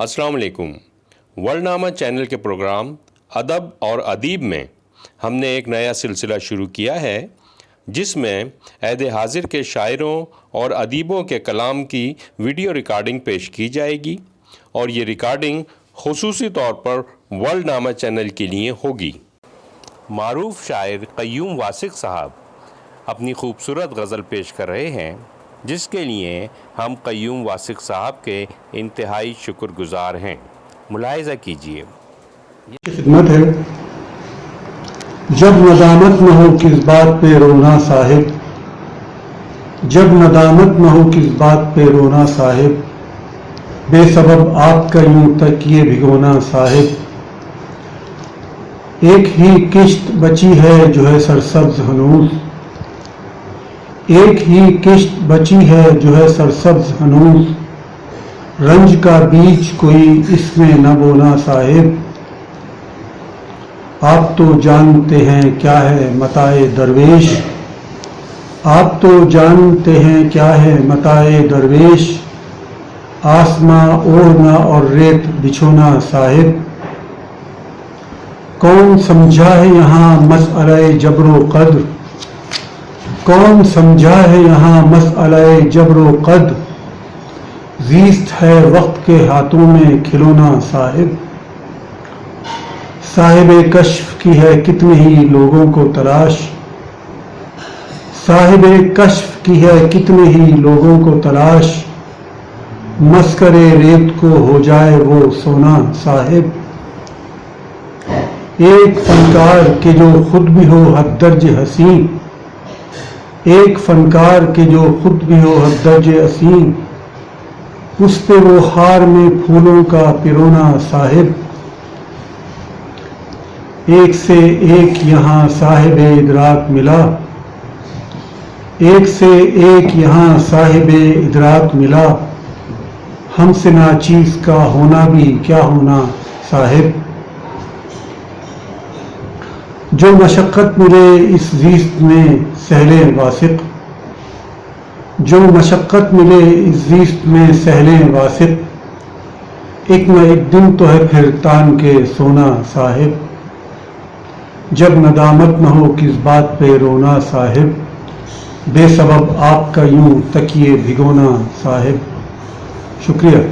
السلام علیکم۔ ورلڈ نامہ چینل کے پروگرام ادب اور ادیب میں ہم نے ایک نیا سلسلہ شروع کیا ہے جس میں عہد حاضر کے شاعروں اور ادیبوں کے کلام کی ویڈیو ریکارڈنگ پیش کی جائے گی، اور یہ ریکارڈنگ خصوصی طور پر ورلڈ نامہ چینل کے لیے ہوگی۔ معروف شاعر قیوم واسق صاحب اپنی خوبصورت غزل پیش کر رہے ہیں، جس کے لیے ہم قیوم واسق صاحب کے انتہائی شکر گزار ہیں۔ ملاحظہ کیجیے۔ خدمت ہے۔ جب ندامت نہ ہو کس بات پہ رونا صاحب، جب ندامت نہ ہو کس بات پہ رونا صاحب، بے سبب آپ کا یوں تکیے بھگونا صاحب، ایک ہی کشت بچی ہے جو ہے سرسبز ہنوز، ایک ہی کشت بچی ہے جو ہے سرسبز ہنوز، رنج کا بیج کوئی اس میں نہ بونا صاحب، آپ تو جانتے ہیں کیا ہے متاع درویش، آپ تو جانتے ہیں کیا ہے متاع درویش، آسماں اوڑھنا اور ریت بچھونا صاحب، کون سمجھا ہے یہاں مسئلہ جبر و قدر، کون سمجھا ہے یہاں مسئلہ جبر و قدر، زیست ہے وقت کے ہاتھوں میں کھلونا صاحب، صاحب کشف کی ہے کتنے ہی لوگوں کو تلاش، صاحب کشف کی ہے کتنے ہی لوگوں کو تلاش، مسکر ریت کو ہو جائے وہ سونا صاحب، ایک فنکار کے جو خود بھی ہو حد درج حسین، ایک فنکار کے جو خود بھی ہو حد درج حسین، اس پہ وہ ہار میں پھولوں کا پرونا صاحب، ایک سے ایک یہاں صاحب ادراک ملا، ایک سے ایک یہاں صاحب ادراک ملا، ہم سے ناچیز کا ہونا بھی کیا ہونا صاحب، جو مشقت ملے اس زیست میں سہل واسق، جو مشقت ملے اس زیست میں سہل واسق، ایک نہ ایک دن تو ہے پھر تان کے سونا صاحب، جب ندامت نہ ہو کس بات پہ رونا صاحب، بے سبب آپ کا یوں تکیے بھگونا صاحب۔ شکریہ۔